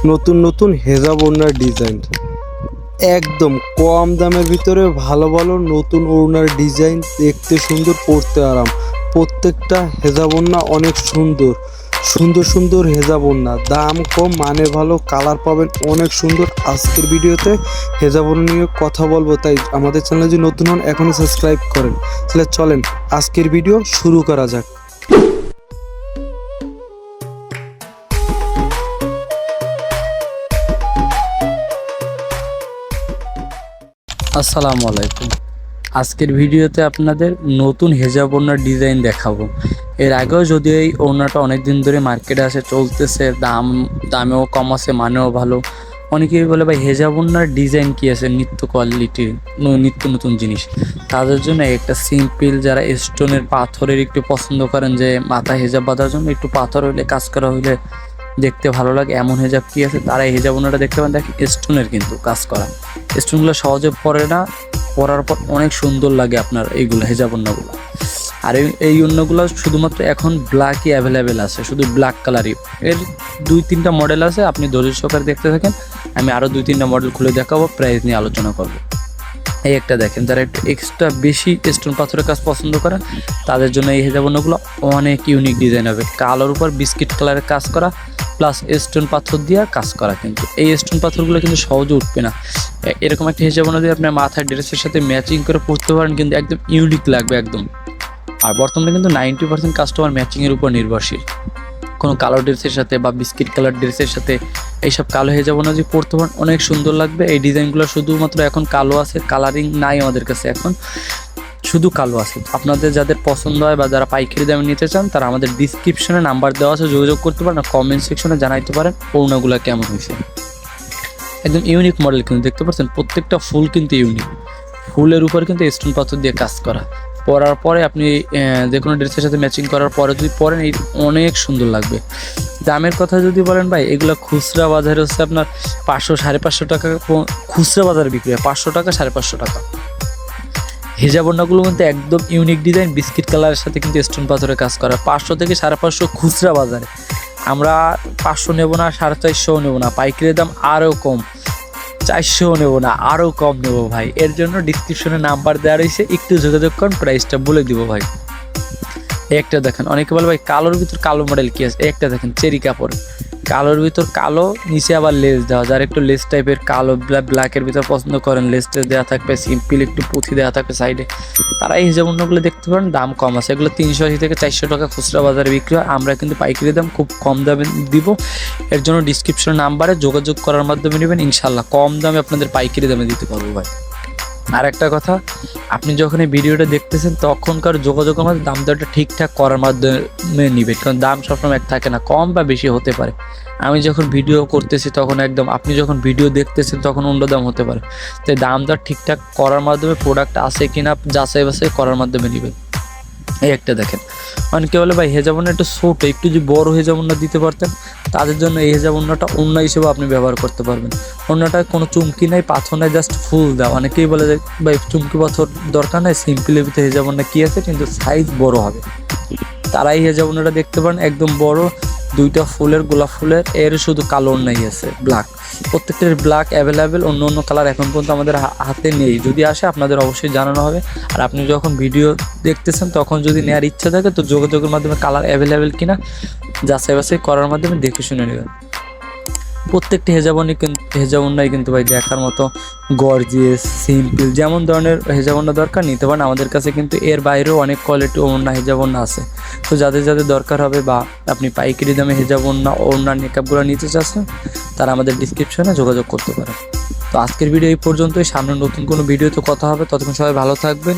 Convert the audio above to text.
নতুন নতুন হেজাব ওড়নার ডিজাইন, একদম কম দামের ভিতরে ভালো ভালো নতুন ওড়নার ডিজাইন, দেখতে সুন্দর, পরতে আরাম। প্রত্যেকটা হেজাব ওড়না অনেক সুন্দর সুন্দর সুন্দর হেজাব ওড়না, দাম কম, মানে ভালো, কালার পাবেন অনেক সুন্দর। আজকের ভিডিওতে হেজাব ওড়না নিয়ে কথা বলবো, তাই আমাদের চ্যানেলে যদি নতুন হন এখনই সাবস্ক্রাইব করেন। তাহলে চলেন আজকের ভিডিও শুরু করা যাক। আসসালামু আলাইকুম। আজকের ভিডিওতে আপনাদের নতুন হেজাব ওড়নার ডিজাইন দেখাবো। এর আগেও যদিও এই ওড়নাটা অনেক দিন ধরে মার্কেটে আসে, চলতেছে, দামেও কম আছে, মানেও ভালো। অনেকেই বলে ভাই হেজাব ওড়নার ডিজাইন কি আছে, নিত্য কোয়ালিটির নিত্য নতুন জিনিস। তাদের জন্য একটা সিম্পল, যারা স্টোনের পাথরের একটু পছন্দ করেন, যে মাথা হেজাব বাঁধার জন্য একটু পাথর হইলে, কাজ করা হইলে দেখতে ভালো লাগে, এমন হেজাব কি আছে, তারা এই হেজাব ওড়নাটা দেখতে পান। দেখেন স্টোনের কিন্তু কাজ করা, স্টোনগুলো সহজে পরে না, পরার পর অনেক সুন্দর লাগে আপনার এইগুলো হেজাব ওড়নাগুলো। আর এই ওড়নাগুলো শুধুমাত্র এখন ব্ল্যাকই অ্যাভেলেবেল আছে, শুধু ব্ল্যাক কালারই। এর 2-3টা মডেল আছে, আপনি ধৈর্য সহকারে দেখতে থাকেন। আমি আরও 2-3টা মডেল খুলে দেখাবো, প্রাইস নিয়ে আলোচনা করবো। এই একটা দেখেন, যারা একটু এক্সট্রা বেশি স্টোন পাথরের কাজ পছন্দ করেন তাদের জন্য এই হেজাব ওড়নাগুলো অনেক ইউনিক ডিজাইন হবে। কালোর উপর বিস্কিট কালারের কাজ করা, প্লাস স্টোন পাথর দিয়ে কাজ করা। কিন্তু এই স্টোন পাথরগুলো কিন্তু সহজে উঠবে না। এরকম একটা হেজাব ওড়না দিয়ে আপনার মাথার ড্রেসের সাথে ম্যাচিং করে পরতে পারেন, কিন্তু একদম ইউনিক লাগবে একদম। আর বর্তমানে কিন্তু 90% কাস্টমার ম্যাচিংয়ের উপর নির্ভরশীল। কোনো কালো ড্রেসের সাথে বা বিস্কিট কালার ড্রেসের সাথে এইসব কালো হেজাব ওড়না যে পরতে পারেন অনেক সুন্দর লাগবে। এই ডিজাইনগুলো শুধুমাত্র এখন কালো আছে, কালারিং নাই আমাদের কাছে, এখন শুধু কালো আছে। আপনাদের যাদের পছন্দ হয় বা যারা পাইকারি দামে নিতে চান, তারা আমাদের ডিসক্রিপশনে নাম্বার দেওয়া আছে, যোগাযোগ করতে পারেন। কমেন্ট সেকশনে জানাইতে পারেন ওড়নাগুলো কেমন হয়েছে। একদম ইউনিক মডেল কিন্তু দেখতে পাচ্ছেন, প্রত্যেকটা ফুল কিন্তু ইউনিক। ফুলের উপর কিন্তু স্টোন পাথর দিয়ে কাজ করা। পরার পরে আপনি যে কোনো ড্রেসের সাথে ম্যাচিং করার পরে যদি পরেন, এই অনেক সুন্দর লাগবে। দামের কথা যদি বলেন ভাই, এগুলো খুচরা বাজারে হচ্ছে আপনার 500-550 টাকা খুচরা বাজারে বিক্রি হয়, 500 টাকা 550 টাকা। হেজাব ওড়নাগুলো কিন্তু একদম ইউনিক ডিজাইন, বিস্কিট কালারের সাথে কিন্তু স্টোন পাথরের কাজ করা। 500 থেকে 550 খুচরা বাজারে। আমরা 500 নেব না, 450 নেব না, পাইকারি দাম আরও কম, 400 নেব না, আরও কম নেব ভাই। এর জন্য ডিসক্রিপশনে নাম্বার দেওয়া রয়েছে, একটু যোগাযোগ করুন, প্রাইসটা বলে দিব ভাই। একটা দেখেন, অনেকে বলে ভাই কালোর ভিতর কালো মডেল কি আছে। একটা দেখেন চেরি কাপড়, কালোর ভিতর কালো, নিচে আবার লেস দেওয়া। যারা একটু লেস টাইপের কালো ব্ল্যাকের ভিতর পছন্দ করেন, লেস টেস দেওয়া থাকবে, সিম্পল একটু পুঁথি দেওয়া থাকবে সাইডে, তারা এই হিসাব অন্যগুলো দেখতে পারেন। দাম কম আছে, এগুলো 380 থেকে 400 টাকা খুচরা বাজারে বিক্রি হয়। আমরা কিন্তু পাইকারি দাম খুব কম দামে দিব। এর জন্য ডিসক্রিপশন নাম্বারে যোগাযোগ করার মাধ্যমে নেবেন, ইনশাল্লাহ কম দামে আপনাদের পাইকারি দামে দিতে পারবো ভাই। আর একটা কথা, আপনি যখন এই ভিডিওটা দেখতেছেন তখনকার যোগাযোগের মধ্যে দাম দরটা ঠিকঠাক করার মাধ্যমে নেবেন, কারণ দাম সবসময় এক থাকে না, কম বা বেশি হতে পারে। আমি যখন ভিডিও করতেছি তখন একদম, আপনি যখন ভিডিও দেখতেছেন তখন অন্য দাম হতে পারে। তাই দাম দর ঠিকঠাক করার মাধ্যমে, প্রোডাক্ট আছে কিনা যাচাই বাছাই করার মাধ্যমে নেবেন। এই একটা দেখেন, অনেকে বলে ভাই হেজাব ওড়না একটু ছোট, একটু যদি বড় হেজাব ওড়না দিতে পারতেন, তাদের জন্য এই হেজাব ওড়নাটা ওড়না হিসেবে আপনি ব্যবহার করতে পারবেন। ওড়নাটা কোনো চুমকি নাই, পাথর নাই, জাস্ট ফুল দেওয়া। অনেকেই বলে যে ভাই চুমকি পাথর দরকার নাই, সিম্পলের ভিতরে হেজাব ওড়না কী আছে, কিন্তু সাইজ বড় হবে, তারা এই হেজাব ওড়নাটা দেখতে পারেন। একদম বড়, 2টা ফুলের, গোলাপ ফুলের, এর শুধু কালো ওড়নাই আছে, ব্ল্যাক। প্রত্যেকটার ব্ল্যাক অ্যাভেলেবেল, অন্য অন্য কালার এখন পর্যন্ত আমাদের হাতে নেই। যদি আসে আপনাদের অবশ্যই জানানো হবে। আর আপনি যখন ভিডিও দেখতেছেন তখন যদি নেওয়ার ইচ্ছা থাকে, তো যোগাযোগের মাধ্যমে কালার অ্যাভেলেবেল কিনা যাচাই বাছাই করার মাধ্যমে দেখে শুনে নেবেন। প্রত্যেকটি হেজাব ওড়নাই কিন্তু ভাই দেখার মতো গর্জিয়াস, সিম্পল। যেমন ধরনের হেজাব ওড়না দরকার নিতে পারেন আমাদের কাছে, কিন্তু এর বাইরেও অনেক কোয়ালিটি ওড়না, হেজাব ওড়না আছে। তো যাদের যাদের দরকার হবে, বা আপনি পাইকারি দামে হেজাব ওড়নার মেকআপগুলো নিতে চাচ্ছেন, তারা আমাদের ডিসক্রিপশনে যোগাযোগ করতে পারেন। তো আজকের ভিডিও এই পর্যন্তই। সামনে নতুন কোনো ভিডিওতে কথা হবে, ততক্ষণ সবাই ভালো থাকবেন।